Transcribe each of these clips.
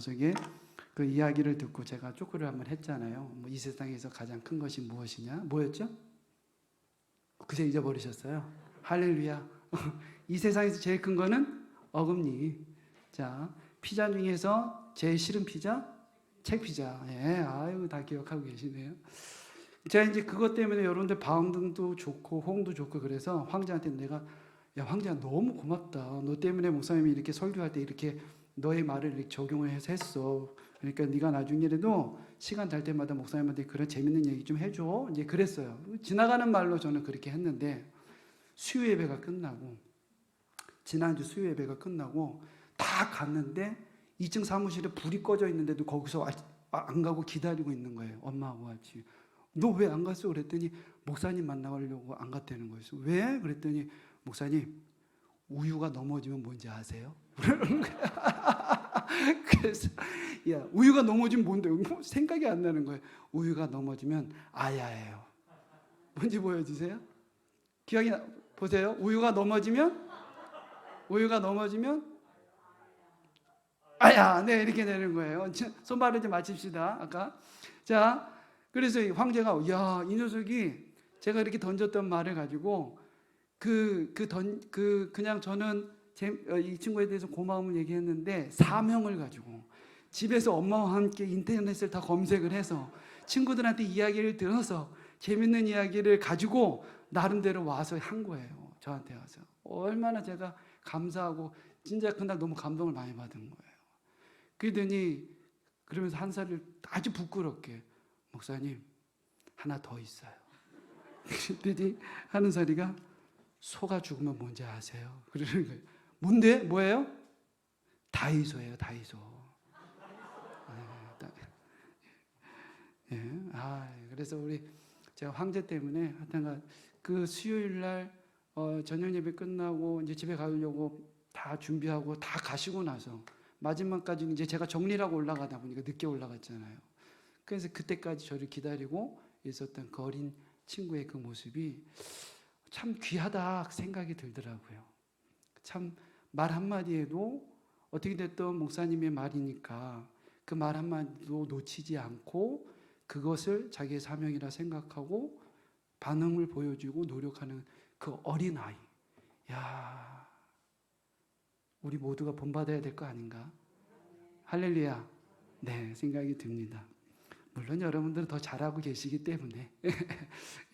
속에 그 이야기를 듣고 제가 쪼크를 한번 했잖아요. 이 세상에서 가장 큰 것이 무엇이냐? 뭐였죠? 그새 잊어버리셨어요? 할렐루야. 이 세상에서 제일 큰 거는 어금니. 자, 피자 중에서 제일 싫은 피자? 책 피자. 예, 아유, 다 기억하고 계시네요. 제가 이제 그것 때문에 여러분들 방등도 좋고 호응도 좋고 그래서 황제한테 내가, 야, 황제야, 너무 고맙다. 너 때문에 목사님이 이렇게 설교할 때 이렇게 너의 말을 이렇게 적용을 해서 했어. 그러니까 네가 나중에라도 시간 날 때마다 목사님한테 그런 재밌는 얘기 좀 해줘. 이제 그랬어요. 지나가는 말로 저는 그렇게 했는데, 수요 예배가 끝나고, 지난주 수요 예배가 끝나고 다 갔는데 2층 사무실에 불이 꺼져 있는데도 거기서 안 가고 기다리고 있는 거예요. 엄마하고 같이. 너 왜 안 갔어? 그랬더니 목사님 만나려고 안 갔다는 거예요. 왜? 그랬더니 목사님, 우유가 넘어지면 뭔지 아세요? 그러는 거야. 그래서 야, 우유가 넘어지면 뭔데? 생각이 안 나는 거예요. 우유가 넘어지면 아야예요. 뭔지 보여주세요. 기억이 보세요. 우유가 넘어지면 아야, 네, 이렇게 되는 거예요. 손발을 좀 맞춥시다. 아까 자, 그래서 황제가 야, 이 녀석이 제가 이렇게 던졌던 말을 가지고 그냥 저는 이 친구에 대해서 고마움을 얘기했는데 사명을 가지고 집에서 엄마와 함께 인터넷을 다 검색을 해서 친구들한테 이야기를 들어서 재밌는 이야기를 가지고 나름대로 와서 한 거예요. 저한테 와서. 얼마나 제가 감사하고 진짜 그날 너무 감동을 많이 받은 거예요. 그러더니 그러면서 한 살을 아주 부끄럽게 목사님 하나 더 있어요. 그랬더니 하는 소리가 소가 죽으면 뭔지 아세요? 그러는 거예요. 뭔데? 뭐예요? 다이소예요, 다이소. 예. 그래서 제가 황제 때문에 하여튼 그 수요일 날 저녁 예배 끝나고 이제 집에 가려고 다 준비하고 다 가시고 나서 마지막까지 이제 제가 정리를 하고 올라가다 보니까 늦게 올라갔잖아요. 그래서 그때까지 저를 기다리고 있었던 그 어린 친구의 그 모습이 참 귀하다 생각이 들더라고요. 참 말 한마디에도 어떻게 됐든 목사님의 말이니까 그 말 한마디도 놓치지 않고 그것을 자기의 사명이라 생각하고 반응을 보여주고 노력하는 그 어린아이. 야, 우리 모두가 본받아야 될 거 아닌가? 할렐루야. 네, 생각이 듭니다. 물론 여러분들은 더 잘하고 계시기 때문에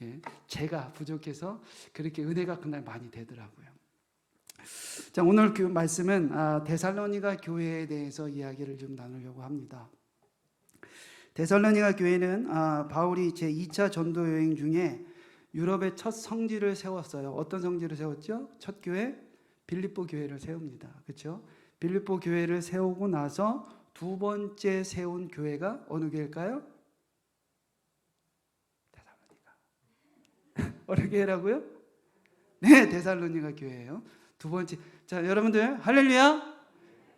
예, 제가 부족해서 그렇게 은혜가 그날 많이 되더라고요. 자, 오늘 그 말씀은 데살로니가 교회에 대해서 이야기를 좀 나누려고 합니다. 데살로니가 교회는 바울이 제2차 전도 여행 중에 유럽의 첫 성지를 세웠어요. 어떤 성지를 세웠죠? 첫 교회 빌립보 교회를 세웁니다. 그렇죠? 빌립보 교회를 세우고 나서 두 번째 세운 교회가 어느 교회일까요? 데살로니가. 어느 교회라고요? 네, 데살로니가 교회예요. 두 번째. 자, 여러분들 할렐루야.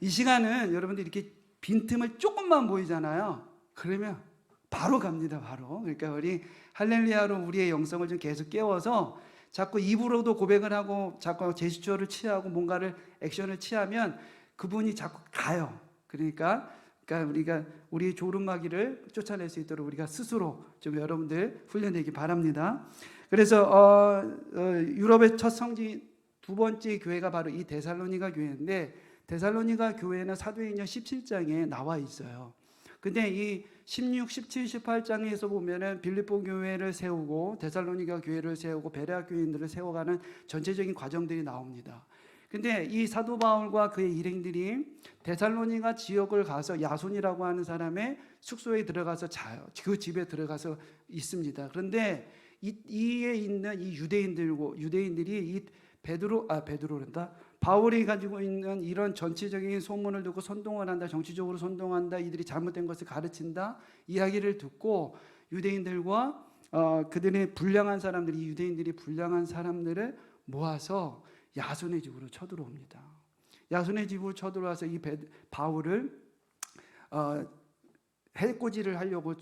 이 시간은 여러분들 이렇게 빈틈을 조금만 보이잖아요. 그러면 바로 갑니다. 바로. 그러니까 우리 할렐루야로 우리의 영성을 좀 계속 깨워서 자꾸 입으로도 고백을 하고 자꾸 제스처를 취하고 뭔가를 액션을 취하면 그분이 자꾸 가요. 그러니까 우리가 우리의 졸음마귀를 쫓아낼 수 있도록 우리가 스스로 좀 여러분들 훈련되기 바랍니다. 그래서 유럽의 첫 성지 두 번째 교회가 바로 이 데살로니가 교회인데, 데살로니가 교회는 사도행전 17장에 나와 있어요. 근데 이 16, 17, 18장에서 보면은 빌립보 교회를 세우고 데살로니가 교회를 세우고 베레아 교인들을 세워가는 전체적인 과정들이 나옵니다. 근데 이 사도 바울과 그의 일행들이 데살로니가 지역을 가서 야손이라고 하는 사람의 숙소에 들어가서 자요. 그 집에 들어가서 있습니다. 그런데 이에 있는 이 유대인들이 이 베드로란다. 바울이 가지고 있는 이런 전체적인 소문을 듣고 선동을 한다, 정치적으로 선동한다, 이들이 잘못된 것을 가르친다 이야기를 듣고 유대인들과 그들의 불량한 사람들이, 이 유대인들이 불량한 사람들을 모아서 야손의 집으로 쳐들어옵니다. 야손의 집으로 쳐들어와서 이 바울을 해코지를 하려고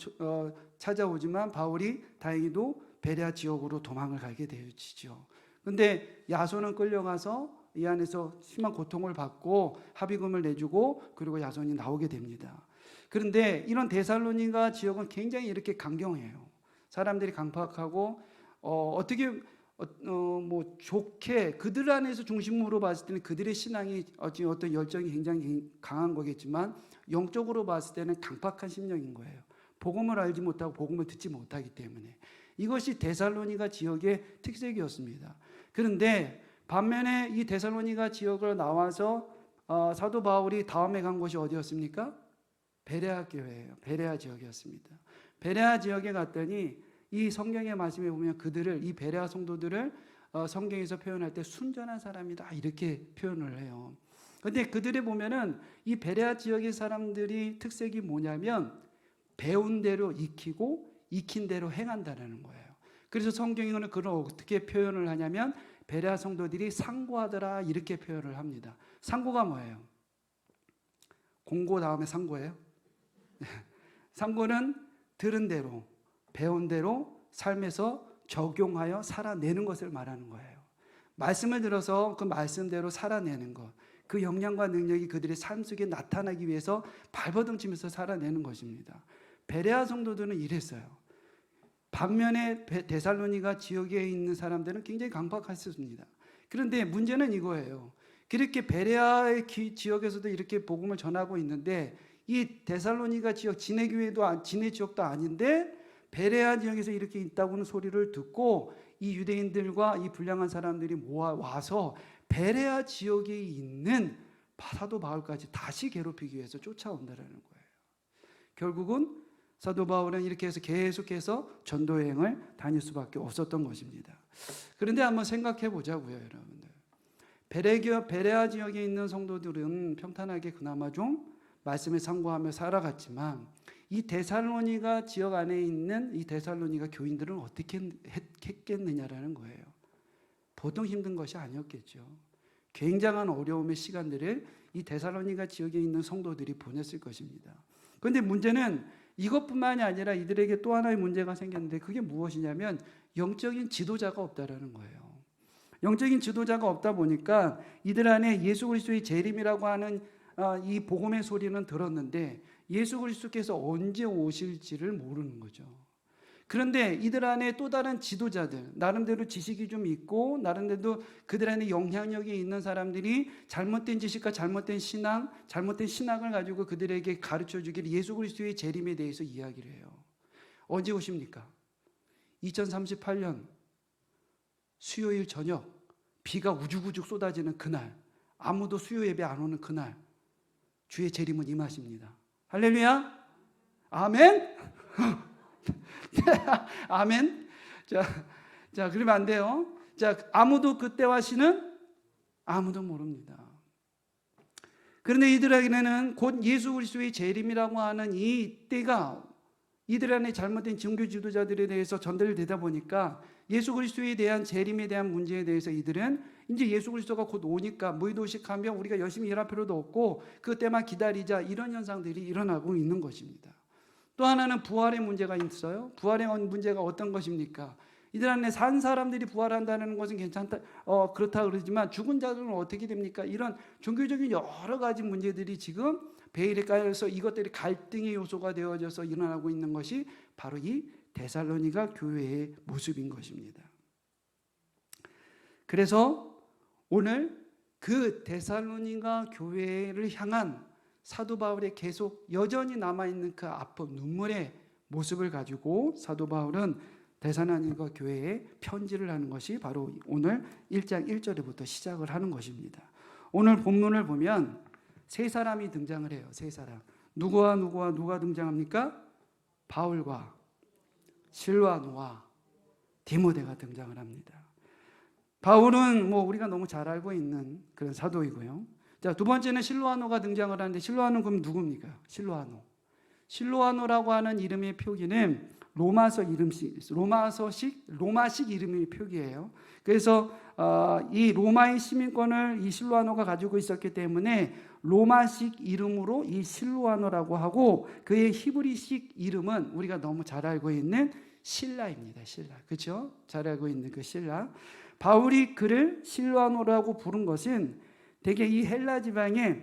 찾아오지만 바울이 다행히도 베레아 지역으로 도망을 가게 되어지죠. 근데 야손은 끌려가서 이 안에서 심한 고통을 받고 합의금을 내주고 그리고 야손이 나오게 됩니다. 그런데 이런 데살로니가 지역은 굉장히 이렇게 강경해요. 사람들이 강팍하고 어떻게 뭐 좋게 그들 안에서 중심으로 봤을 때는 그들의 신앙이 어떤 열정이 굉장히 강한 거겠지만 영적으로 봤을 때는 강팍한 심령인 거예요. 복음을 알지 못하고 복음을 듣지 못하기 때문에. 이것이 데살로니가 지역의 특색이었습니다. 그런데 반면에 이 데살로니가 지역을 나와서 사도 바울이 다음에 간 곳이 어디였습니까? 베레아 교회예요. 베레아 지역이었습니다. 베레아 지역에 갔더니 이 성경의 말씀에 보면 그들을, 이 베레아 성도들을 성경에서 표현할 때 순전한 사람이다 이렇게 표현을 해요. 그런데 그들에 보면은 이 베레아 지역의 사람들이 특색이 뭐냐면 배운 대로 익히고 익힌 대로 행한다는 거예요. 그래서 성경에는 그걸 어떻게 표현을 하냐면 베레아 성도들이 상고하더라 이렇게 표현을 합니다. 상고가 뭐예요? 공고 다음에 상고예요? 상고는 들은 대로 배운 대로 삶에서 적용하여 살아내는 것을 말하는 거예요. 말씀을 들어서 그 말씀대로 살아내는 것, 그 역량과 능력이 그들의 삶 속에 나타나기 위해서 발버둥치면서 살아내는 것입니다. 베레아 성도들은 이랬어요. 반면에 데살로니가 지역에 있는 사람들은 굉장히 강박했습니다. 그런데 문제는 이거예요. 그렇게 베레아의 지역에서도 이렇게 복음을 전하고 있는데 이 데살로니가 지역, 진해 지역도 아닌데 베레아 지역에서 이렇게 있다고는 소리를 듣고 이 유대인들과 이 불량한 사람들이 모아와서 베레아 지역에 있는 사도 바울까지 다시 괴롭히기 위해서 쫓아온다는 거예요. 결국은 사도 바울은 이렇게 해서 계속해서 전도 여행을 다닐 수밖에 없었던 것입니다. 그런데 한번 생각해 보자고요, 여러분들. 베레아 지역에 있는 성도들은 평탄하게 그나마 좀 말씀에 상고하며 살아갔지만 이 데살로니가 지역 안에 있는 이 데살로니가 교인들은 어떻게 했겠느냐라는 거예요. 보통 힘든 것이 아니었겠죠. 굉장한 어려움의 시간들을 이 데살로니가 지역에 있는 성도들이 보냈을 것입니다. 그런데 문제는 이것뿐만이 아니라 이들에게 또 하나의 문제가 생겼는데 그게 무엇이냐면 영적인 지도자가 없다라는 거예요. 영적인 지도자가 없다 보니까 이들 안에 예수 그리스도의 재림이라고 하는 이 복음의 소리는 들었는데 예수 그리스도께서 언제 오실지를 모르는 거죠. 그런데 이들 안에 또 다른 지도자들, 나름대로 지식이 좀 있고 나름대로 그들 안에 영향력이 있는 사람들이 잘못된 지식과 잘못된 신앙, 잘못된 신학을 가지고 그들에게 가르쳐 주기를 예수 그리스도의 재림에 대해서 이야기를 해요. 언제 오십니까? 2038년 수요일 저녁 비가 우죽우죽 쏟아지는 그날, 아무도 수요 예배 안 오는 그날 주의 재림은 임하십니다. 할렐루야. 아멘. 아멘. 자, 그러면 안 돼요. 자, 아무도 그때와 시는 아무도 모릅니다. 그런데 이들에게는 곧 예수 그리스도의 재림이라고 하는 이 때가 이들 안에 잘못된 종교 지도자들에 대해서 전달되다 보니까 예수 그리스도에 대한 재림에 대한 문제에 대해서 이들은 이제 예수 그리스도가 곧 오니까 무의도식하면 우리가 열심히 일할 필요도 없고 그때만 기다리자 이런 현상들이 일어나고 있는 것입니다. 또 하나는 부활의 문제가 있어요. 부활의 문제가 어떤 것입니까? 이들 안에 산 사람들이 부활한다는 것은 괜찮다, 그렇다 그러지만 죽은 자들은 어떻게 됩니까? 이런 종교적인 여러 가지 문제들이 지금 베일에 깔려서 이것들이 갈등의 요소가 되어져서 일어나고 있는 것이 바로 이 데살로니가 교회의 모습인 것입니다. 그래서 오늘 그 데살로니가 교회를 향한 사도 바울의 계속 여전히 남아있는 그 아픔, 눈물의 모습을 가지고 사도 바울은 데살로니가 교회에 편지를 하는 것이 바로 오늘 1장 1절부터 시작을 하는 것입니다. 오늘 본문을 보면 세 사람이 등장을 해요. 세 사람. 누가 등장합니까? 바울과 실와노와 디모데가 등장을 합니다. 바울은 우리가 너무 잘 알고 있는 그런 사도이고요. 자, 두 번째는 실로아노가 등장을 하는데 실로아노는 그럼 누굽니까? 실로아노라고 하는 이름의 표기는 로마식 이름의 표기예요. 그래서 이 로마의 시민권을 이 실로아노가 가지고 있었기 때문에 로마식 이름으로 이 실로아노라고 하고 그의 히브리식 이름은 우리가 너무 잘 알고 있는 실라입니다. 실라. 그렇죠? 잘 알고 있는 그 실라. 바울이 그를 실로아노라고 부른 것은 대개 이 헬라 지방에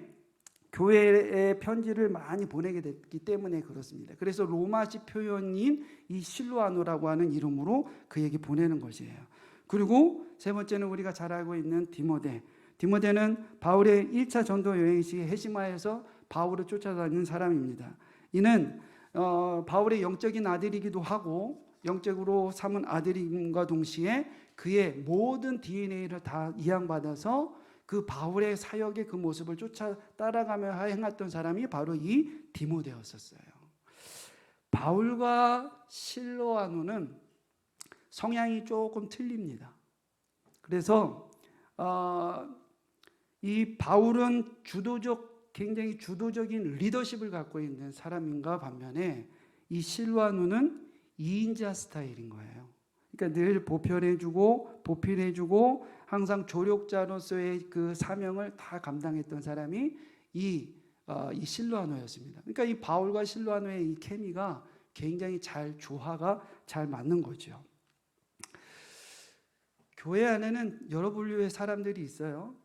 교회에 편지를 많이 보내게 됐기 때문에 그렇습니다. 그래서 로마식 표현인 이 실로아노라고 하는 이름으로 그에게 보내는 것이에요. 그리고 세 번째는 우리가 잘 알고 있는 디모데는 바울의 1차 전도 여행 시 헤시마에서 바울을 쫓아다니는 사람입니다. 이는 바울의 영적인 아들이기도 하고 영적으로 삼은 아들임과 동시에 그의 모든 DNA를 다 이양받아서 그 바울의 사역의 그 모습을 쫓아 따라가며 행했던 사람이 바로 이 디모데였었어요. 바울과 실로아노는 성향이 조금 틀립니다. 그래서 이 바울은 굉장히 주도적인 리더십을 갖고 있는 사람인가 반면에 이 실로아노는 2인자 스타일인 거예요. 그러니까 늘 보필해주고 항상 조력자로서의 그 사명을 다 감당했던 사람이 이 실로아노였습니다. 그러니까 이 바울과 실로아노의 이 케미가 굉장히 조화가 잘 맞는 거죠. 교회 안에는 여러 분류의 사람들이 있어요.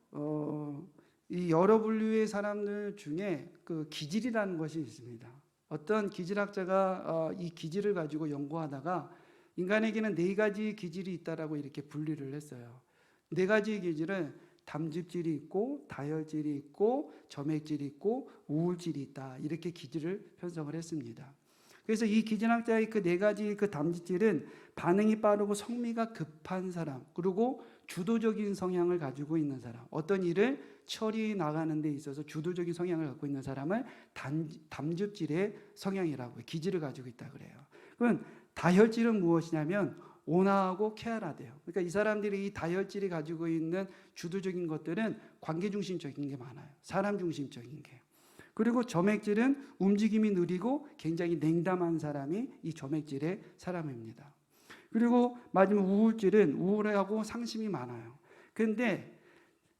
이 여러 분류의 사람들 중에 그 기질이라는 것이 있습니다. 어떤 기질학자가 이 기질을 가지고 연구하다가 인간에게는 4가지 기질이 있다라고 이렇게 분류를 했어요. 4가지의 기질은 담즙질이 있고 다혈질이 있고 점액질이 있고 우울질이 있다. 이렇게 기질을 편성을 했습니다. 그래서 이 기질학자의 그 4가지 그 담즙질은 반응이 빠르고 성미가 급한 사람, 그리고 주도적인 성향을 가지고 있는 사람, 어떤 일을 처리해 나가는 데 있어서 주도적인 성향을 갖고 있는 사람을 담즙질의 성향이라고 기질을 가지고 있다 그래요. 그럼 다혈질은 무엇이냐면 온화하고 쾌활하대요. 그러니까 이 사람들이 이 다혈질이 가지고 있는 주도적인 것들은 관계 중심적인 게 많아요. 사람 중심적인 게. 그리고 점액질은 움직임이 느리고 굉장히 냉담한 사람이 이 점액질의 사람입니다. 그리고 마지막 우울질은 우울하고 상심이 많아요. 그런데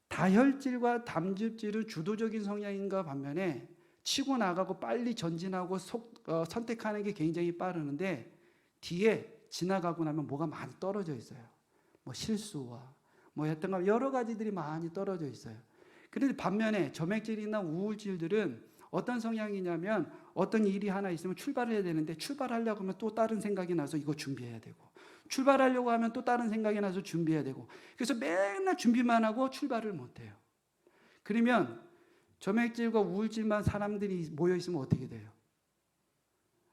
다혈질과 담즙질은 주도적인 성향인가 반면에 치고 나가고 빨리 전진하고 선택하는 게 굉장히 빠르는데 뒤에 지나가고 나면 뭐가 많이 떨어져 있어요. 뭐 실수와 했던가 여러 가지들이 많이 떨어져 있어요. 그런데 반면에 점액질이나 우울질들은 어떤 성향이냐면 어떤 일이 하나 있으면 출발을 해야 되는데 출발하려고 하면 또 다른 생각이 나서 이거 준비해야 되고 출발하려고 하면 또 다른 생각이 나서 준비해야 되고 그래서 맨날 준비만 하고 출발을 못해요. 그러면 점액질과 우울질만 사람들이 모여있으면 어떻게 돼요?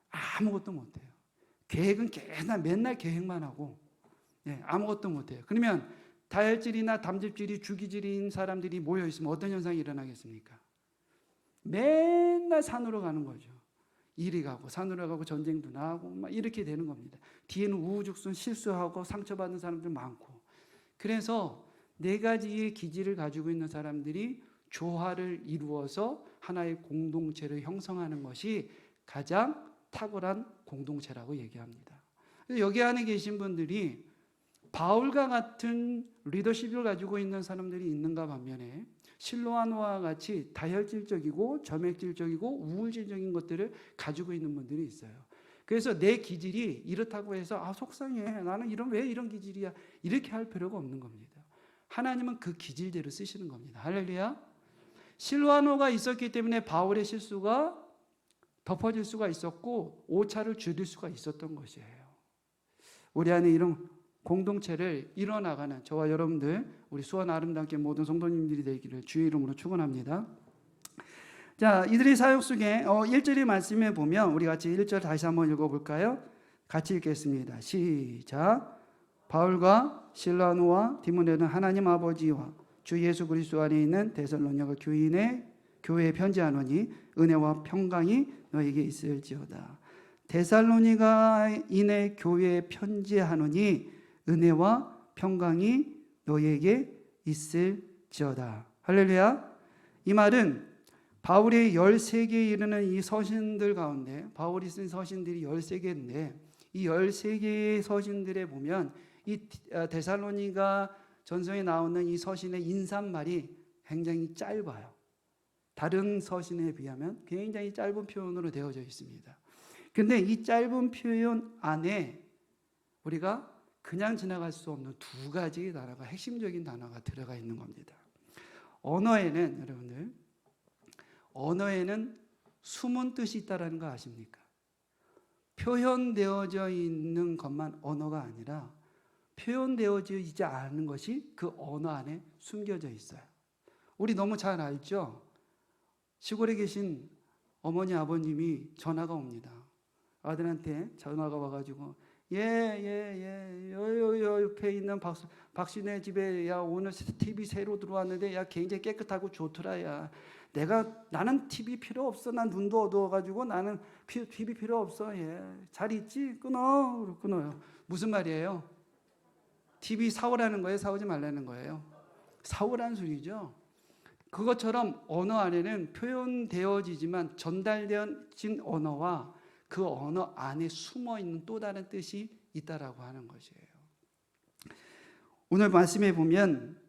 아무것도 못해요. 계획은 맨날 계획만 하고 아무것도 못해요. 그러면 다혈질이나 담즙질이 주기질인 사람들이 모여있으면 어떤 현상이 일어나겠습니까? 맨날 산으로 가는 거죠. 이리 가고 산으로 가고 전쟁도 나고 막 이렇게 되는 겁니다. 뒤에는 우후죽순 실수하고 상처받는 사람들 많고. 그래서 4가지의 기질을 가지고 있는 사람들이 조화를 이루어서 하나의 공동체를 형성하는 것이 가장 탁월한 공동체라고 얘기합니다. 여기 안에 계신 분들이 바울과 같은 리더십을 가지고 있는 사람들이 있는가 반면에 실로아노와 같이 다혈질적이고 점액질적이고 우울질적인 것들을 가지고 있는 분들이 있어요. 그래서 내 기질이 이렇다고 해서 속상해. 나는 왜 이런 기질이야. 이렇게 할 필요가 없는 겁니다. 하나님은 그 기질대로 쓰시는 겁니다. 할렐루야. 실로아노가 있었기 때문에 바울의 실수가 덮어질 수가 있었고 오차를 줄일 수가 있었던 것이에요. 우리 안에 이런 공동체를 이뤄나가는 저와 여러분들 우리 수원 아름답게 모든 성도님들이 되기를 주의 이름으로 축원합니다. 자, 이들의 사역 속에 1절의 말씀에 보면 우리 같이 1절 다시 한번 읽어볼까요? 같이 읽겠습니다. 시작. 바울과 실라노와 디모데는 하나님 아버지와 주 예수 그리스도 안에 있는 데살로니가 교회에 편지하노니 은혜와 평강이 너에게 있을지어다. 데살로니가인의 교회에 편지하노니 은혜와 평강이 너에게 있을지어다. 할렐루야. 이 말은 바울의 13개에 이르는 이 서신들 가운데 바울이 쓴 서신들이 13개인데 이 13개의 서신들에 보면 이 데살로니가 전서에 나오는 이 서신의 인사말이 굉장히 짧아요. 다른 서신에 비하면 굉장히 짧은 표현으로 되어져 있습니다. 근데 이 짧은 표현 안에 우리가 그냥 지나갈 수 없는 두 가지 단어가 핵심적인 단어가 들어가 있는 겁니다. 언어에는 여러분들 언어에는 숨은 뜻이 있다는 거 아십니까? 표현되어져 있는 것만 언어가 아니라 표현되어지지 않은 것이 그 언어 안에 숨겨져 있어요. 우리 너무 잘 알죠? 시골에 계신 어머니 아버님이 전화가 옵니다. 아들한테 전화가 와가지고 옆에 있는 박신혜 집에 야 오늘 TV 새로 들어왔는데 야 굉장히 깨끗하고 좋더라. 야 나는 TV 필요 없어. 난 눈도 어두워가지고 나는 TV 필요 없어. 잘 있지? 끊어요. 무슨 말이에요? TV 사오라는 거예요? 사오지 말라는 거예요? 사오라는 소리죠. 그것처럼 언어 안에는 표현되어지지만 전달되어진 언어와 그 언어 안에 숨어있는 또 다른 뜻이 있다라고 하는 것이에요. 오늘 말씀에 보면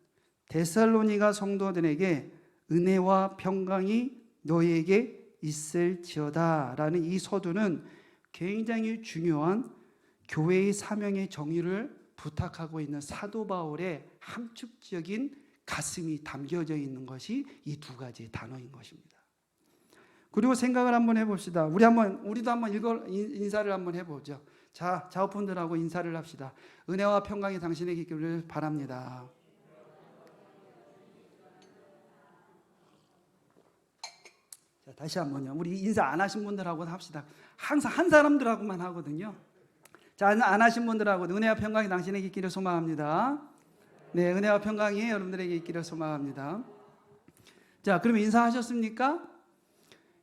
데살로니가 성도들에게 은혜와 평강이 너희에게 있을지어다 라는 이 서두는 굉장히 중요한 교회의 사명의 정의를 부탁하고 있는 사도 바울의 함축적인 가슴이 담겨져 있는 것이 이 두 가지의 단어인 것입니다. 그리고 생각을 한번 해봅시다. 우리도 한번 인사를 한번 해보죠. 자, 자우분들하고 인사를 합시다. 은혜와 평강이 당신에게 있기를 바랍니다. 자, 다시 한번요. 우리 인사 안 하신 분들하고 합시다. 항상 한 사람들하고만 하거든요. 자, 안 하신 분들하고 은혜와 평강이 당신에게 있기를 소망합니다. 네, 은혜와 평강이 여러분들에게 있기를 소망합니다. 자, 그러면 인사하셨습니까?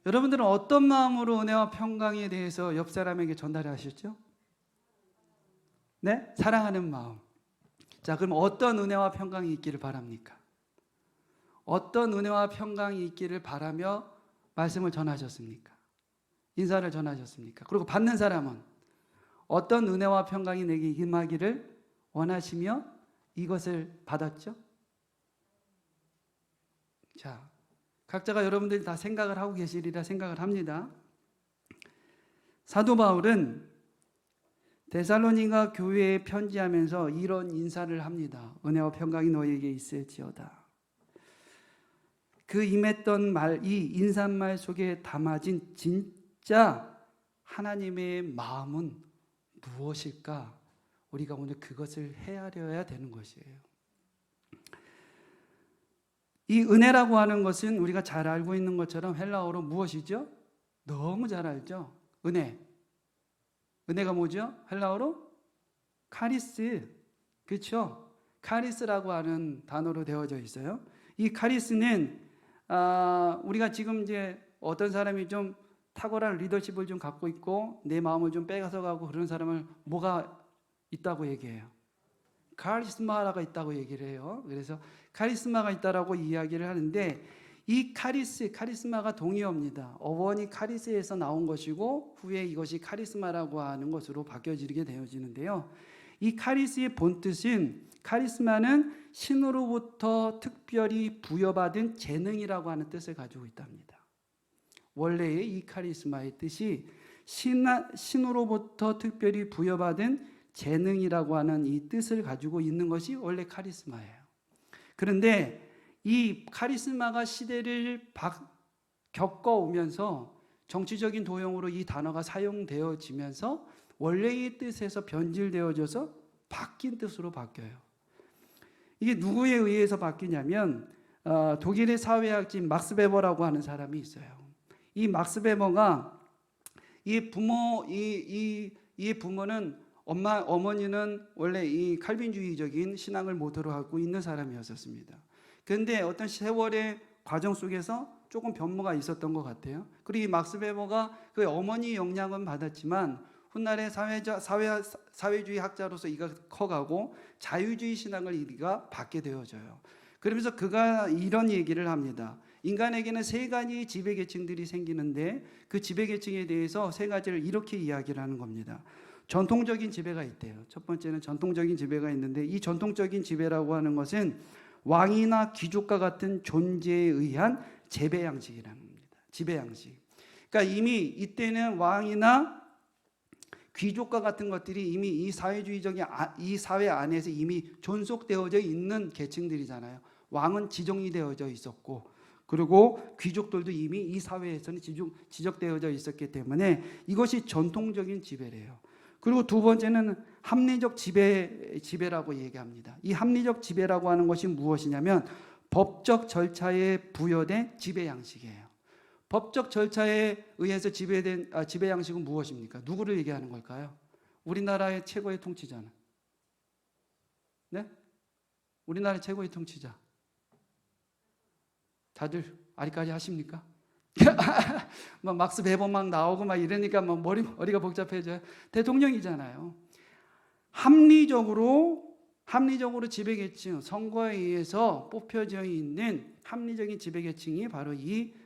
여러분들은 어떤 마음으로 은혜와 평강에 대해서 옆 사람에게 전달하셨죠? 네? 사랑하는 마음. 자, 그럼 어떤 은혜와 평강이 있기를 바랍니까? 어떤 은혜와 평강이 있기를 바라며 말씀을 전하셨습니까? 인사를 전하셨습니까? 그리고 받는 사람은 어떤 은혜와 평강이 내게 임하기를 원하시며 이것을 받았죠? 자, 각자가 여러분들이 다 생각을 하고 계시리라 생각을 합니다. 사도 바울은 데살로니가 교회에 편지하면서 이런 인사를 합니다. 은혜와 평강이 너희에게 있을지어다. 그 임했던 말, 이 인사말 속에 담아진 진짜 하나님의 마음은 무엇일까? 우리가 오늘 그것을 헤아려야 되는 것이에요. 이 은혜라고 하는 것은 우리가 잘 알고 있는 것처럼 헬라어로 무엇이죠? 너무 잘 알죠? 은혜. 은혜가 뭐죠? 헬라어로 카리스. 그렇죠? 카리스라고 하는 단어로 되어져 있어요. 이 카리스는 우리가 지금 이제 어떤 사람이 좀 탁월한 리더십을 좀 갖고 있고 내 마음을 좀 빼앗아가고 그런 사람을 뭐가 있다고 얘기해요? 카리스마가 있다고 얘기를 해요. 그래서 카리스마가 있다라고 이야기를 하는데 이 카리스마가 동의어입니다. 어원이 카리스에서 나온 것이고 후에 이것이 카리스마라고 하는 것으로 바뀌어지게 되어지는데요. 이 카리스의 본뜻은 카리스마는 신으로부터 특별히 부여받은 재능이라고 하는 뜻을 가지고 있답니다. 원래의 이 카리스마의 뜻이 신으로부터 특별히 부여받은 재능이라고 하는 이 뜻을 가지고 있는 것이 원래 카리스마예요. 그런데 이 카리스마가 시대를 겪어오면서 정치적인 도용으로 이 단어가 사용되어지면서 원래의 뜻에서 변질되어져서 바뀐 뜻으로 바뀌어요. 이게 누구에 의해서 바뀌냐면 독일의 사회학자인 막스 베버라고 하는 사람이 있어요. 이 막스 베버가 이 부모는 어머니는 원래 이 칼빈주의적인 신앙을 모토로 하고 있는 사람이었습니다. 그런데 어떤 세월의 과정 속에서 조금 변모가 있었던 것 같아요. 그리고 이 막스 베버가 그 어머니 영향은 받았지만 훗날에 사회주의 학자로서 이가 커가고 자유주의 신앙을 이가 받게 되어져요. 그러면서 그가 이런 얘기를 합니다. 인간에게는 세 가지 지배계층들이 생기는데 그 지배계층에 대해서 세 가지를 이렇게 이야기를 하는 겁니다. 전통적인 지배가 있대요. 첫 번째는 전통적인 지배가 있는데 이 전통적인 지배라고 하는 것은 왕이나 귀족과 같은 존재에 의한 재배 양식이라는 겁니다. 지배 양식. 그러니까 이미 이때는 왕이나 귀족과 같은 것들이 이미 이 사회주의적인 이 사회 안에서 이미 존속되어져 있는 계층들이잖아요. 왕은 지정이 되어져 있었고, 그리고 귀족들도 이미 이 사회에서는 지적되어져 있었기 때문에 이것이 전통적인 지배래요. 그리고 두 번째는 합리적 지배라고 얘기합니다. 이 합리적 지배라고 하는 것이 무엇이냐면 법적 절차에 부여된 지배 양식이에요. 법적 절차에 의해서 지배된 지배 양식은 무엇입니까? 누구를 얘기하는 걸까요? 우리나라의 최고의 통치자는? 네? 우리나라 최고의 통치자. 다들 아리까리 하십니까? 막 막스 베버 막 나오고 막 이러니까 막 머리가 복잡해져요. 대통령이잖아요. 합리적으로 지배계층, 선거에 의해서 뽑혀져 있는 합리적인 지배계층이 바로 이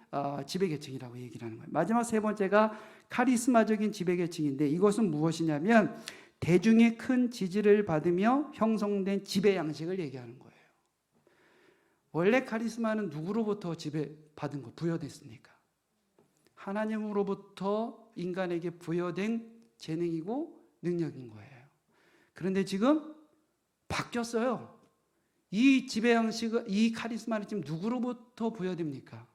지배계층이라고 얘기를 하는 거예요. 마지막 세 번째가 카리스마적인 지배계층인데, 이것은 무엇이냐면 대중의 큰 지지를 받으며 형성된 지배 양식을 얘기하는 거예요. 원래 카리스마는 누구로부터 지배받은 거, 부여됐습니까? 하나님으로부터 인간에게 부여된 재능이고 능력인 거예요. 그런데 지금 바뀌었어요. 이 지배 양식은, 이 카리스마는 지금 누구로부터 부여됩니까?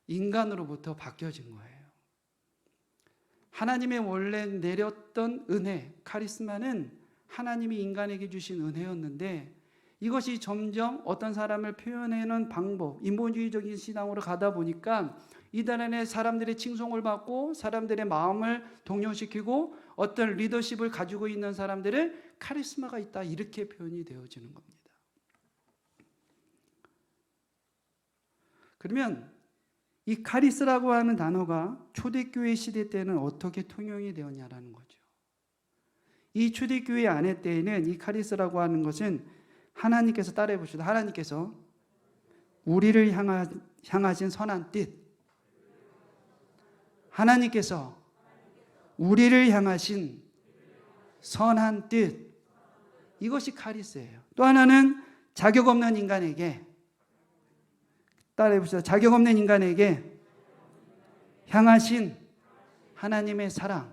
인간으로부터 바뀌어진 거예요. 하나님의 원래 내렸던 은혜, 카리스마는 하나님이 인간에게 주신 은혜였는데, 이것이 점점 어떤 사람을 표현하는 방법, 인본주의적인 신앙으로 가다 보니까 이단에 사람들의 칭송을 받고 사람들의 마음을 동요시키고 어떤 리더십을 가지고 있는 사람들을 카리스마가 있다, 이렇게 표현이 되어지는 겁니다. 그러면 이 카리스라고 하는 단어가 초대교회 시대 때는 어떻게 통용이 되었냐라는 거죠. 이 초대교회 안에 때에는 이 카리스라고 하는 것은 하나님께서, 따라해 봅시다. 하나님께서 우리를 향하신 선한 뜻, 하나님께서 우리를 향하신 선한 뜻, 이것이 카리스예요. 또 하나는 자격 없는 인간에게, 따라해 봅시다. 자격 없는 인간에게 향하신 하나님의 사랑.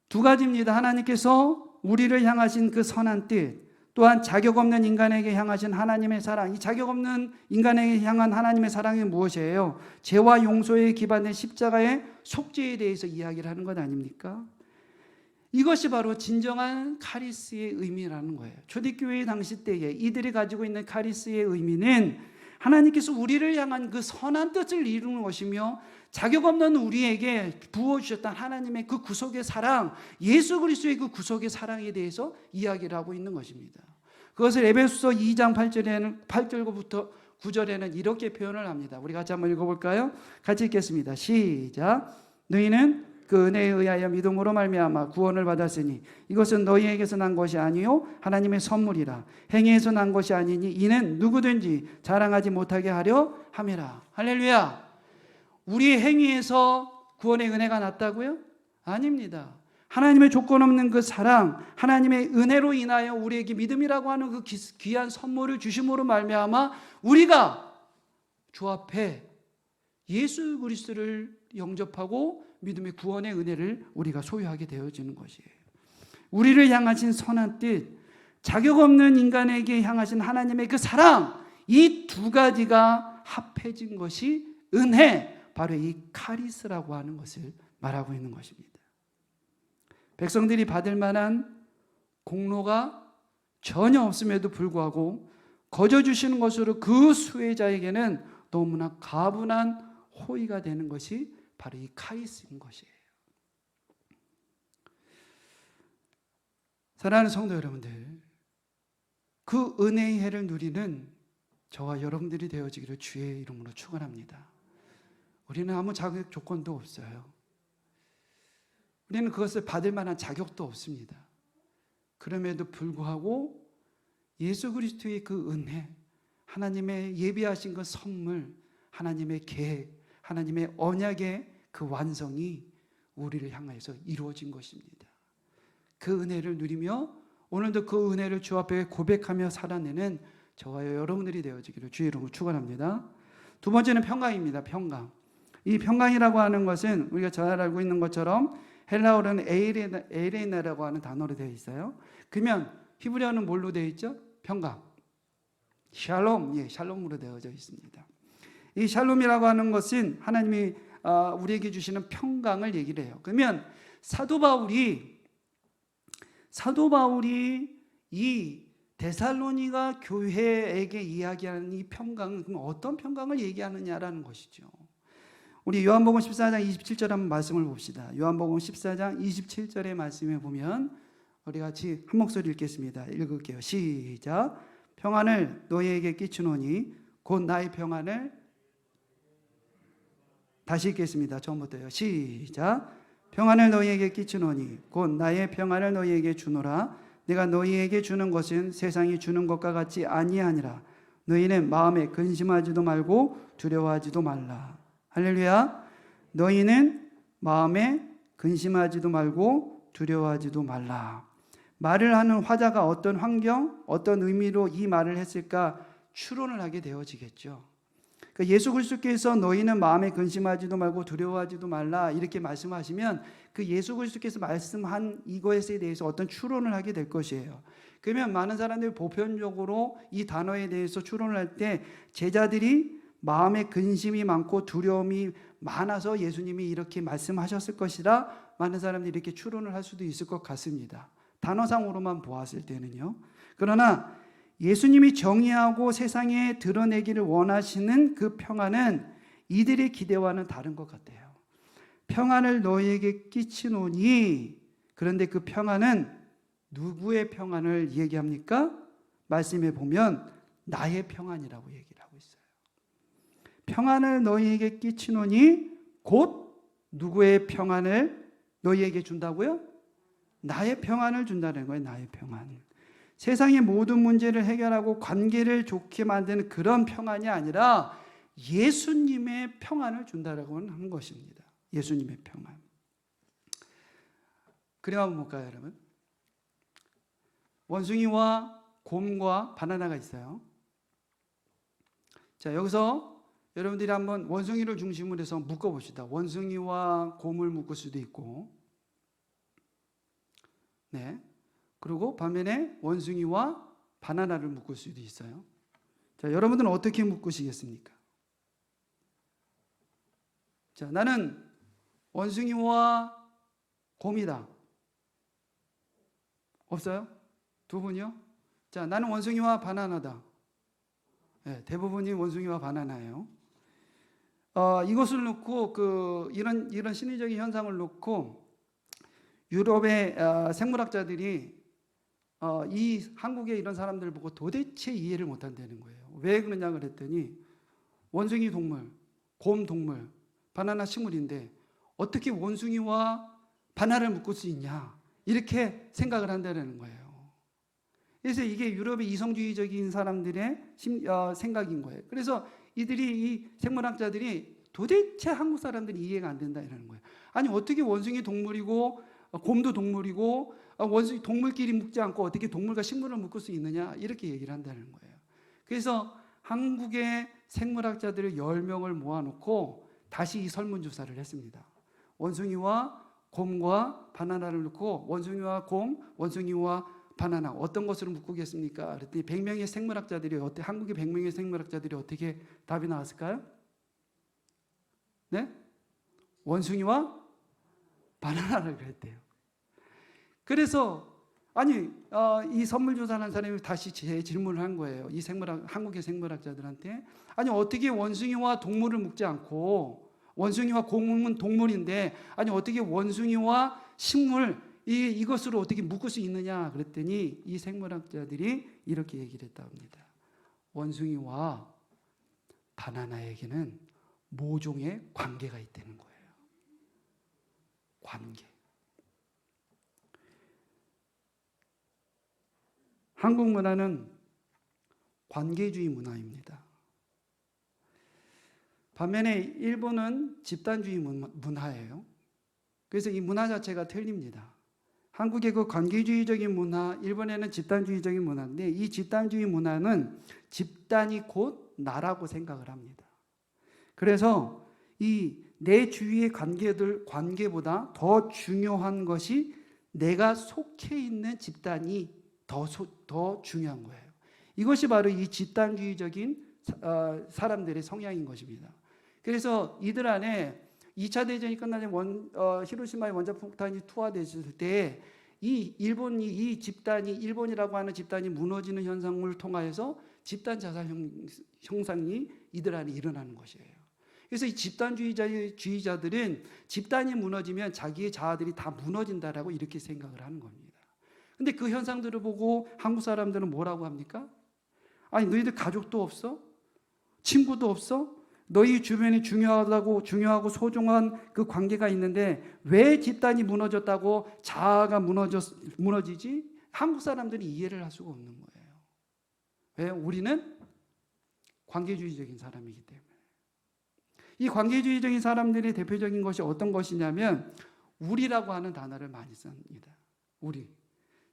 두 가지입니다. 하나님께서 우리를 향하신 그 선한 뜻, 또한 자격 없는 인간에게 향하신 하나님의 사랑. 이 자격 없는 인간에게 향한 하나님의 사랑이 무엇이에요? 죄와 용서에 기반된 십자가의 속죄에 대해서 이야기를 하는 것 아닙니까? 이것이 바로 진정한 카리스의 의미라는 거예요. 초대교회 당시 때에 이들이 가지고 있는 카리스의 의미는 하나님께서 우리를 향한 그 선한 뜻을 이루는 것이며, 자격 없는 우리에게 부어주셨던 하나님의 그 구속의 사랑, 예수 그리스도의 그 구속의 사랑에 대해서 이야기를 하고 있는 것입니다. 그것을 에베소서 2장 8절부터 9절에는 이렇게 표현을 합니다. 우리 같이 한번 읽어볼까요? 같이 읽겠습니다. 시작. 너희는 그 은혜에 의하여 믿음으로 말미암아 구원을 받았으니 이것은 너희에게서 난 것이 아니요 하나님의 선물이라. 행위에서 난 것이 아니니 이는 누구든지 자랑하지 못하게 하려 함이라. 할렐루야. 우리의 행위에서 구원의 은혜가 났다고요? 아닙니다. 하나님의 조건 없는 그 사랑, 하나님의 은혜로 인하여 우리에게 믿음이라고 하는 그 귀한 선물을 주심으로 말미암아 우리가 주 앞에 예수 그리스도를 영접하고 믿음의 구원의 은혜를 우리가 소유하게 되어지는 것이에요. 우리를 향하신 선한 뜻, 자격 없는 인간에게 향하신 하나님의 그 사랑, 이 두 가지가 합해진 것이 은혜, 바로 이 카리스라고 하는 것을 말하고 있는 것입니다. 백성들이 받을 만한 공로가 전혀 없음에도 불구하고 거저 주시는 것으로 그 수혜자에게는 너무나 가분한 호의가 되는 것이 바로 이 카리스인 것이에요. 사랑하는 성도 여러분들, 그 은혜의 해를 누리는 저와 여러분들이 되어지기를 주의 이름으로 축원합니다. 우리는 아무 자격 조건도 없어요. 우리는 그것을 받을 만한 자격도 없습니다. 그럼에도 불구하고 예수 그리스도의 그 은혜, 하나님의 예비하신 그 선물, 하나님의 계획, 하나님의 언약의 그 완성이 우리를 향해서 이루어진 것입니다. 그 은혜를 누리며 오늘도 그 은혜를 주 앞에 고백하며 살아내는 저와 여러분들이 되어지기를 주의 이름으로 축원합니다. 두 번째는 평강입니다. 평강. 이 평강이라고 하는 것은 우리가 잘 알고 있는 것처럼 헬라어로는 에이레나라고 하는 단어로 되어 있어요. 그러면 히브리어는 뭘로 되어 있죠? 평강. 샬롬, 샬롬으로 되어져 있습니다. 이 샬롬이라고 하는 것은 하나님이 우리에게 주시는 평강을 얘기를 해요. 그러면 사도 바울이 이 데살로니가 교회에게 이야기하는 이 평강은 그럼 어떤 평강을 얘기하느냐라는 것이죠. 우리 요한복음 14장 27절 한번 말씀을 봅시다. 요한복음 14장 27절의 말씀에 보면 우리 같이 한 목소리 읽겠습니다. 읽을게요. 시작. 평안을 너희에게 끼치노니 곧 나의 평안을, 다시 읽겠습니다. 처음부터요. 시작. 평안을 너희에게 끼치노니 곧 나의 평안을 너희에게 주노라. 내가 너희에게 주는 것은 세상이 주는 것과 같지 아니하니라. 너희는 마음에 근심하지도 말고 두려워하지도 말라. 할렐루야. 너희는 마음에 근심하지도 말고 두려워하지도 말라. 말을 하는 화자가 어떤 환경, 어떤 의미로 이 말을 했을까 추론을 하게 되어지겠죠. 그러니까 예수 그리스도께서 너희는 마음에 근심하지도 말고 두려워하지도 말라 이렇게 말씀하시면 그 예수 그리스도께서 말씀한 이것에 대해서 어떤 추론을 하게 될 것이에요. 그러면 많은 사람들이 보편적으로 이 단어에 대해서 추론을 할 때 제자들이 마음에 근심이 많고 두려움이 많아서 예수님이 이렇게 말씀하셨을 것이라 많은 사람들이 이렇게 추론을 할 수도 있을 것 같습니다. 단어상으로만 보았을 때는요. 그러나 예수님이 정의하고 세상에 드러내기를 원하시는 그 평안은 이들의 기대와는 다른 것 같아요. 평안을 너희에게 끼치노니, 그런데 그 평안은 누구의 평안을 얘기합니까? 말씀에 보면 나의 평안이라고 얘기를 하고 있어요. 평안을 너희에게 끼치노니 곧 누구의 평안을 너희에게 준다고요? 나의 평안을 준다는 거예요. 나의 평안. 세상의 모든 문제를 해결하고 관계를 좋게 만드는 그런 평안이 아니라 예수님의 평안을 준다라고 하는 것입니다. 예수님의 평안. 그림 한번 볼까요, 여러분? 원숭이와 곰과 바나나가 있어요. 자, 여기서 여러분들이 한번 원숭이를 중심으로 해서 묶어봅시다. 원숭이와 곰을 묶을 수도 있고, 네. 그리고 반면에 원숭이와 바나나를 묶을 수도 있어요. 자, 여러분들은 어떻게 묶으시겠습니까? 자, 나는 원숭이와 곰이다. 없어요? 두 분이요? 자, 나는 원숭이와 바나나다. 네, 대부분이 원숭이와 바나나예요. 이것을 놓고 이런 심리적인 현상을 놓고 유럽의 생물학자들이 이 한국의 이런 사람들을 보고 도대체 이해를 못한다는 거예요. 왜 그러냐 그랬더니 원숭이 동물, 곰 동물, 바나나 식물인데 어떻게 원숭이와 바나나를 묶을 수 있냐 이렇게 생각을 한다는 거예요. 그래서 이게 유럽의 이성주의적인 사람들의 생각인 거예요. 그래서 이 생물학자들이 도대체 한국 사람들이 이해가 안 된다 이러는 거예요. 아니 어떻게 원숭이 동물이고 곰도 동물이고 원숭이 동물끼리 묶지 않고 어떻게 동물과 식물을 묶을 수 있느냐 이렇게 얘기를 한다는 거예요. 그래서 한국의 생물학자들을 10명을 모아놓고 다시 이 설문조사를 했습니다. 원숭이와 곰과 바나나를 넣고 원숭이와 곰, 원숭이와 바나나 어떤 것으로 묶겠습니까? 그랬더니 100명의 생물학자들이 한국의 100명의 생물학자들이 어떻게 답이 나왔을까요? 네? 원숭이와 바나나를 그랬대요. 그래서 이 선물조사하는 사람이 다시 질문을 한 거예요. 한국의 생물학자들한테 아니 어떻게 원숭이와 동물을 묶지 않고 원숭이와 곰은 동물인데 아니 어떻게 원숭이와 식물 이것으로 어떻게 묶을 수 있느냐 그랬더니 이 생물학자들이 이렇게 얘기를 했다고 합니다. 원숭이와 바나나에게는 모종의 관계가 있다는 거예요. 관계. 한국 문화는 관계주의 문화입니다. 반면에 일본은 집단주의 문화예요. 그래서 이 문화 자체가 틀립니다. 한국의 그 관계주의적인 문화, 일본에는 집단주의적인 문화인데 이 집단주의 문화는 집단이 곧 나라고 생각을 합니다. 그래서 이 내 주위의 관계보다 더 중요한 것이 내가 속해 있는 집단이 더 중요한 거예요. 이것이 바로 이 집단주의적인 사람들의 성향인 것입니다. 그래서 이들 안에 2차 대전이 끝나자 히로시마의 원자폭탄이 투하됐을 때 이 일본이라고 하는 집단이 무너지는 현상을 통하여서 집단 자살 형상이 이들 안에 일어나는 것이에요. 그래서 이 집단주의자들은 집단이 무너지면 자기의 자아들이 다 무너진다라고 이렇게 생각을 하는 겁니다. 근데 그 현상들을 보고 한국 사람들은 뭐라고 합니까? 아니, 너희들 가족도 없어? 친구도 없어? 너희 주변에 중요하고 소중한 그 관계가 있는데 왜 집단이 무너졌다고 자아가 무너지지? 한국 사람들이 이해를 할 수가 없는 거예요. 왜? 우리는 관계주의적인 사람이기 때문에. 이 관계주의적인 사람들의 대표적인 것이 어떤 것이냐면 우리라고 하는 단어를 많이 씁니다. 우리.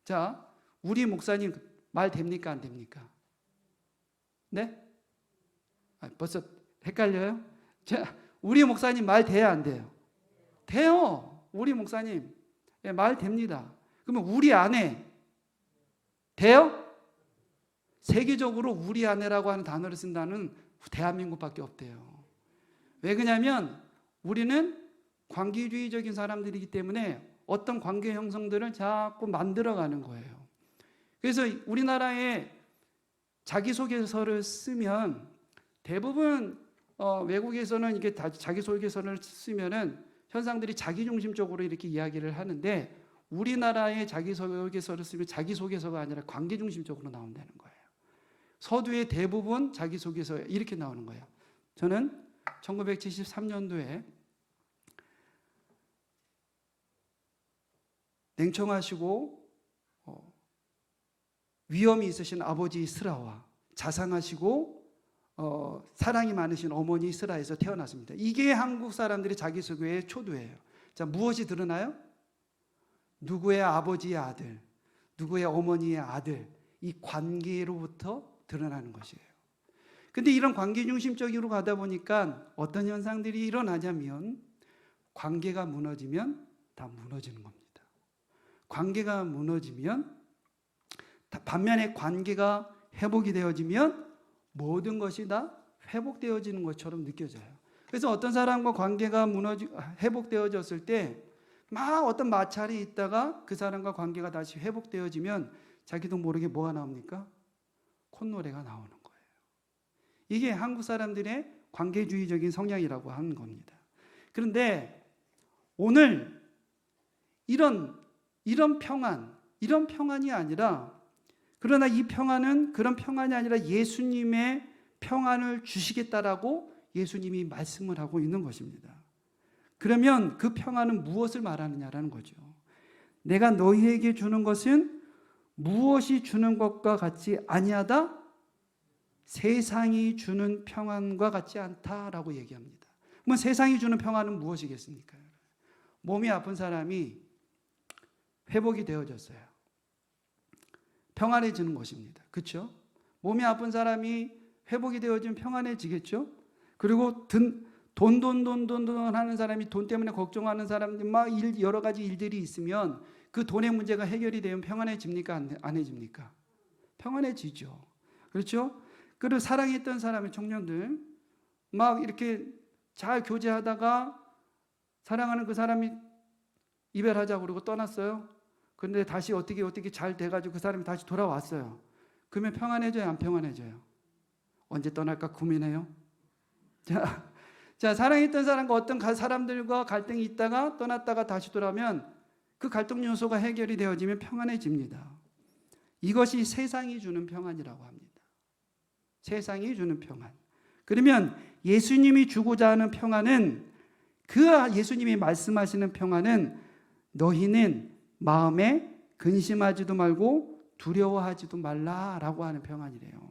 자, 우리 목사님 말 됩니까? 안 됩니까? 네? 벌써 헷갈려요? 자, 우리 목사님 말 돼야 안 돼요? 돼요. 우리 목사님 말 됩니다. 그러면 우리 아내 돼요? 세계적으로 우리 아내라고 하는 단어를 쓴다는 대한민국밖에 없대요. 왜 그러냐면 우리는 관계주의적인 사람들이기 때문에 어떤 관계 형성들을 자꾸 만들어가는 거예요. 그래서 우리나라에 자기소개서를 쓰면 대부분 외국에서는 이게 자기소개서를 쓰면은 현상들이 자기중심적으로 이렇게 이야기를 하는데 우리나라의 자기소개서를 쓰면 자기소개서가 아니라 관계중심적으로 나온다는 거예요. 서두의 대부분 자기소개서 이렇게 나오는 거예요. 저는 1973년도에 냉청하시고 위험이 있으신 아버지 스라와 자상하시고 사랑이 많으신 어머니 스라에서 태어났습니다. 이게 한국 사람들이 자기소개의 초두예요. 자, 무엇이 드러나요? 누구의 아버지의 아들, 누구의 어머니의 아들, 이 관계로부터 드러나는 것이에요. 근데 이런 관계 중심적으로 가다 보니까 어떤 현상들이 일어나냐면 관계가 무너지면 다 무너지는 겁니다. 관계가 무너지면 반면에 관계가 회복이 되어지면 모든 것이 다 회복되어지는 것처럼 느껴져요. 그래서 어떤 사람과 관계가 회복되어졌을 때 막 어떤 마찰이 있다가 그 사람과 관계가 다시 회복되어지면 자기도 모르게 뭐가 나옵니까? 콧노래가 나오는 거예요. 이게 한국 사람들의 관계주의적인 성향이라고 하는 겁니다. 그런데 오늘 이런 평안이 아니라, 그러나 이 평안은 그런 평안이 아니라 예수님의 평안을 주시겠다라고 예수님이 말씀을 하고 있는 것입니다. 그러면 그 평안은 무엇을 말하느냐라는 거죠. 내가 너희에게 주는 것은 무엇이 주는 것과 같지 아니하다? 세상이 주는 평안과 같지 않다라고 얘기합니다. 그러면 세상이 주는 평안은 무엇이겠습니까? 몸이 아픈 사람이 회복이 되어졌어요. 평안해지는 것입니다. 그렇죠? 몸이 아픈 사람이 회복이 되어지면 평안해지겠죠? 그리고 돈 하는 사람이 돈 때문에 걱정하는 사람들 막 여러 가지 일들이 있으면 그 돈의 문제가 해결이 되면 평안해집니까? 안 해집니까? 평안해지죠. 그렇죠? 그리고 사랑했던 사람의 청년들 막 이렇게 잘 교제하다가 사랑하는 그 사람이 이별하자고 그러고 떠났어요. 그런데 다시 어떻게 잘 돼가지고 그 사람이 다시 돌아왔어요. 그러면 평안해져요? 안 평안해져요? 언제 떠날까 고민해요. 자, 사랑했던 사람과 어떤 사람들과 갈등이 있다가 떠났다가 다시 돌아오면 그 갈등 요소가 해결이 되어지면 평안해집니다. 이것이 세상이 주는 평안이라고 합니다. 세상이 주는 평안. 그러면 예수님이 주고자 하는 평안은, 그 예수님이 말씀하시는 평안은 너희는 마음에 근심하지도 말고 두려워하지도 말라라고 하는 평안이래요.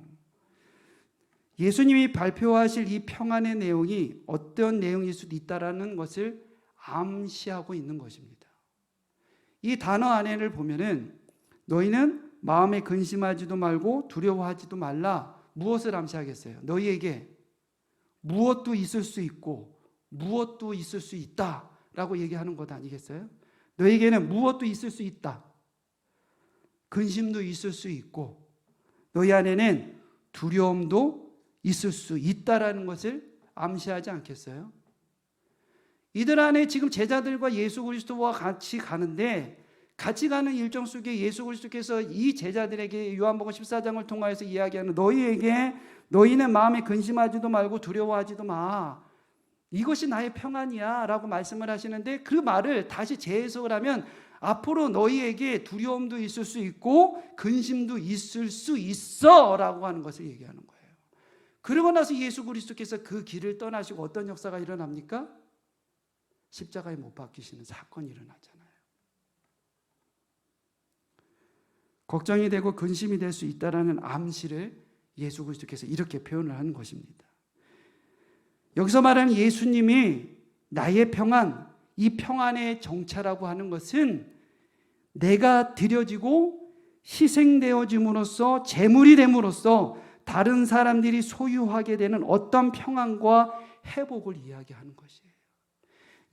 예수님이 발표하실 이 평안의 내용이 어떤 내용일 수도 있다라는 것을 암시하고 있는 것입니다. 이 단어 안에를 보면은 너희는 마음에 근심하지도 말고 두려워하지도 말라. 무엇을 암시하겠어요? 너희에게 무엇도 있을 수 있고 무엇도 있을 수 있다라고 얘기하는 것 아니겠어요? 너에게는 무엇도 있을 수 있다. 근심도 있을 수 있고 너희 안에는 두려움도 있을 수 있다라는 것을 암시하지 않겠어요? 이들 안에 지금 제자들과 예수 그리스도와 같이 가는데 같이 가는 일정 속에 예수 그리스도께서 이 제자들에게 요한복음 14장을 통하여서 이야기하는 너희에게 너희는 마음에 근심하지도 말고 두려워하지도 마. 이것이 나의 평안이야 라고 말씀을 하시는데 그 말을 다시 재해석을 하면 앞으로 너희에게 두려움도 있을 수 있고 근심도 있을 수 있어 라고 하는 것을 얘기하는 거예요. 그러고 나서 예수 그리스도께서 그 길을 떠나시고 어떤 역사가 일어납니까? 십자가에 못 박히시는 사건이 일어나잖아요. 걱정이 되고 근심이 될 수 있다라는 암시를 예수 그리스도께서 이렇게 표현을 하는 것입니다. 여기서 말하는 예수님이 나의 평안, 이 평안의 정체라고 하는 것은 내가 드려지고 희생되어짐으로써 제물이 됨으로써 다른 사람들이 소유하게 되는 어떤 평안과 회복을 이야기하는 것이에요.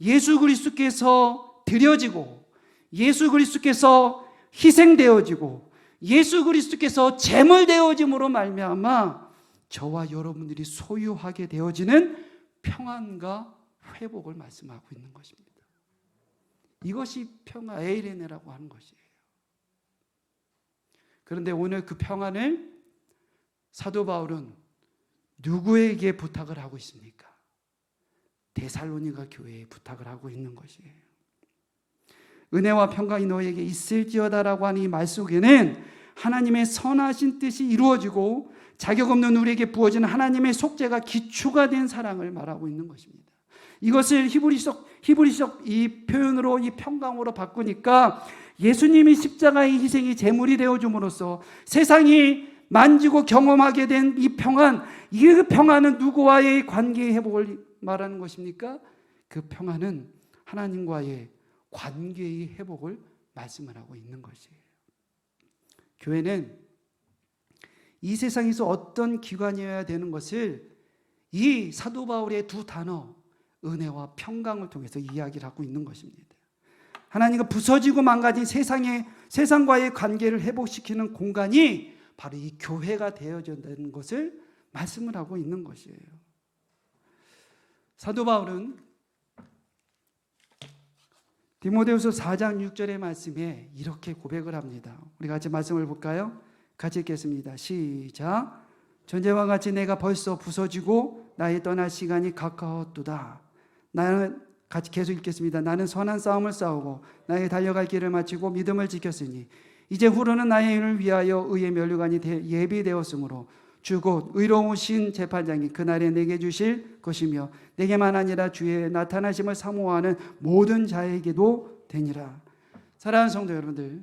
예수 그리스도께서 드려지고 예수 그리스도께서 희생되어지고 예수 그리스도께서 제물되어짐으로 말미암아 저와 여러분들이 소유하게 되어지는 평안과 회복을 말씀하고 있는 것입니다. 이것이 평안, 에이레네라고 하는 것이에요. 그런데 오늘 그 평안을 사도 바울은 누구에게 부탁을 하고 있습니까? 데살로니가 교회에 부탁을 하고 있는 것이에요. 은혜와 평강이 너에게 있을지어다라고 하는 이 말 속에는 하나님의 선하신 뜻이 이루어지고 자격 없는 우리에게 부어지는 하나님의 속죄가 기초가 된 사랑을 말하고 있는 것입니다. 이것을 히브리적 이 표현으로 이 평강으로 바꾸니까 예수님이 십자가의 희생이 제물이 되어줌으로써 세상이 만지고 경험하게 된 이 평안, 이 평안은 누구와의 관계의 회복을 말하는 것입니까? 그 평안은 하나님과의 관계의 회복을 말씀을 하고 있는 것이에요. 교회는 이 세상에서 어떤 기관이어야 되는 것을 이 사도 바울의 두 단어 은혜와 평강을 통해서 이야기를 하고 있는 것입니다. 하나님과 부서지고 망가진 세상과의 관계를 회복시키는 공간이 바로 이 교회가 되어야 되는 것을 말씀을 하고 있는 것이에요. 사도 바울은 디모데후서 4장 6절의 말씀에 이렇게 고백을 합니다. 우리 같이 말씀을 볼까요? 같이 읽겠습니다. 시작. 전제와 같이 내가 벌써 부서지고 나의 떠날 시간이 가까웠도다. 나는 같이 계속 읽겠습니다. 나는 선한 싸움을 싸우고 나의 달려갈 길을 마치고 믿음을 지켰으니 이제 후로는 나의 일을 위하여 의의 면류관이 예비되었으므로 주 곧 의로우신 재판장이 그날에 내게 주실 것이며 내게만 아니라 주의 나타나심을 사모하는 모든 자에게도 되니라. 사랑하는 성도 여러분들,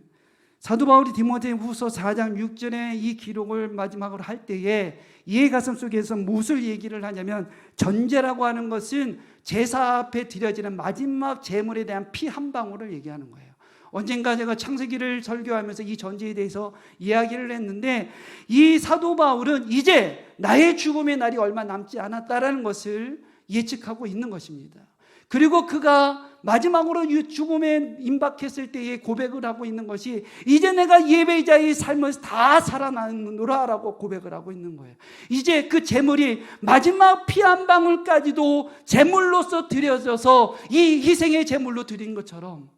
사도 바울이 디모데후서 4장 6절에 이 기록을 마지막으로 할 때에 이의 가슴 속에서 무엇을 얘기를 하냐면 전제라고 하는 것은 제사 앞에 드려지는 마지막 제물에 대한 피 한 방울을 얘기하는 거예요. 언젠가 제가 창세기를 설교하면서 이 전제에 대해서 이야기를 했는데 이 사도 바울은 이제 나의 죽음의 날이 얼마 남지 않았다라는 것을 예측하고 있는 것입니다. 그리고 그가 마지막으로 죽음에 임박했을 때에 고백을 하고 있는 것이 이제 내가 예배자의 삶을 다 살아나노라라고 고백을 하고 있는 거예요. 이제 그 제물이 마지막 피 한 방울까지도 제물로서 드려져서 이 희생의 제물로 드린 것처럼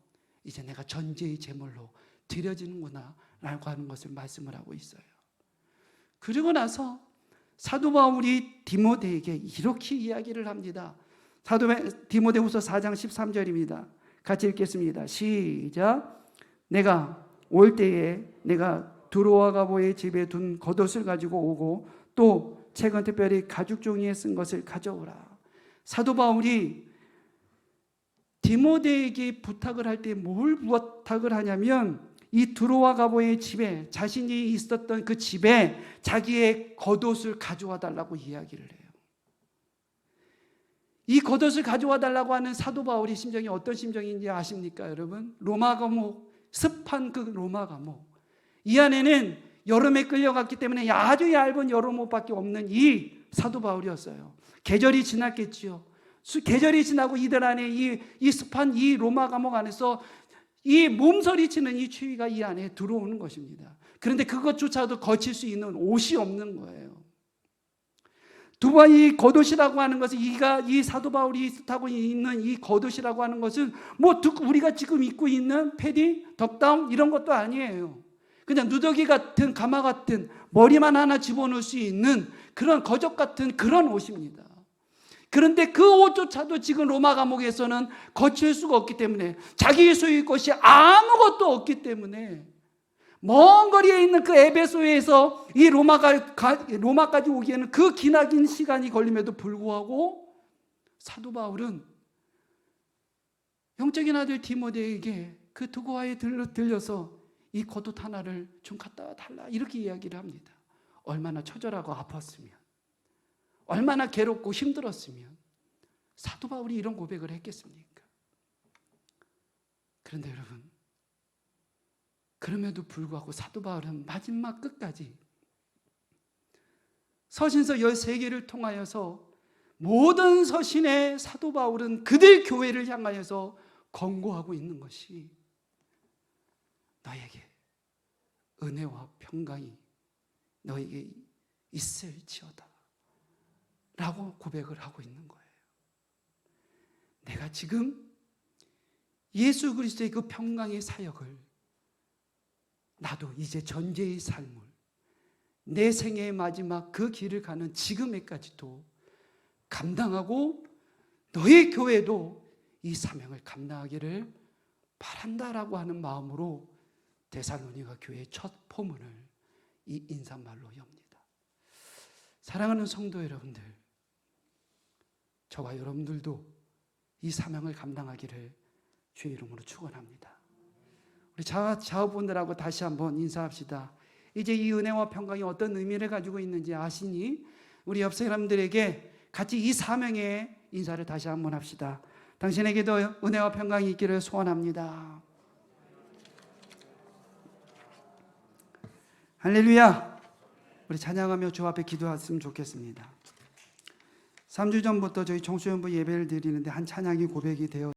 이제 내가 전제의 제물로 드려지는구나 라고 하는 것을 말씀을 하고 있어요. 그리고 나서 사도 바울이 디모데에게 이렇게 이야기를 합니다. 디모데후서 4장 13절입니다. 같이 읽겠습니다. 시작. 내가 올 때에 내가 두로와 가보의 집에 둔 겉옷을 가지고 오고 또 책은 특별히 가죽 종이에 쓴 것을 가져오라. 사도 바울이 디모데에게 부탁을 할 때 뭘 부탁을 하냐면 이 두로와 가보의 집에 자신이 있었던 그 집에 자기의 겉옷을 가져와 달라고 이야기를 해요. 이 겉옷을 가져와 달라고 하는 사도 바울의 심정이 어떤 심정인지 아십니까, 여러분? 로마 감옥, 습한 그 로마 감옥. 이 안에는 여름에 끌려갔기 때문에 아주 얇은 여름 옷밖에 없는 이 사도 바울이었어요. 계절이 지났겠지요. 계절이 지나고 이들 안에 이 습한 이 로마 감옥 안에서 이 몸서리치는 이 추위가 이 안에 들어오는 것입니다. 그런데 그것조차도 거칠 수 있는 옷이 없는 거예요. 두 번 이 겉옷이라고 하는 것은 이 사도 바울이 타고 있는 이 겉옷이라고 하는 것은 뭐 우리가 지금 입고 있는 패딩, 덕다운 이런 것도 아니에요. 그냥 누더기 같은 가마 같은 머리만 하나 집어넣을 수 있는 그런 거적 같은 그런 옷입니다. 그런데 그 옷조차도 지금 로마 감옥에서는 거칠 수가 없기 때문에 자기 소유의 것이 아무것도 없기 때문에 먼 거리에 있는 그 에베소에서 이 로마까지 오기에는 그 기나긴 시간이 걸림에도 불구하고 사도 바울은 영적인 아들 디모데에게 그 두고와에 들려서 이 겉옷 하나를 좀 갖다 달라 이렇게 이야기를 합니다. 얼마나 처절하고 아팠으면, 얼마나 괴롭고 힘들었으면 사도 바울이 이런 고백을 했겠습니까? 그런데 여러분, 그럼에도 불구하고 사도 바울은 마지막 끝까지 서신서 13개를 통하여서 모든 서신의 사도 바울은 그들 교회를 향하여서 권고하고 있는 것이 너에게 은혜와 평강이 너에게 있을지어다 라고 고백을 하고 있는 거예요. 내가 지금 예수 그리스도의 그 평강의 사역을 나도 이제 전제의 삶을 내 생애의 마지막 그 길을 가는 지금에까지도 감당하고 너의 교회도 이 사명을 감당하기를 바란다라고 하는 마음으로 데살로니가 교회의 첫 포문을 이 인사말로 엽니다. 사랑하는 성도 여러분들, 저와 여러분들도 이 사명을 감당하기를 주의 이름으로 축원합니다. 우리 자업분들하고 다시 한번 인사합시다. 이제 이 은혜와 평강이 어떤 의미를 가지고 있는지 아시니 우리 옆 사람들에게 같이 이 사명의 인사를 다시 한번 합시다. 당신에게도 은혜와 평강이 있기를 소원합니다. 할렐루야. 우리 찬양하며 주 앞에 기도했으면 좋겠습니다. 3주 전부터 저희 청소년부 예배를 드리는데 한 찬양이 고백이 되어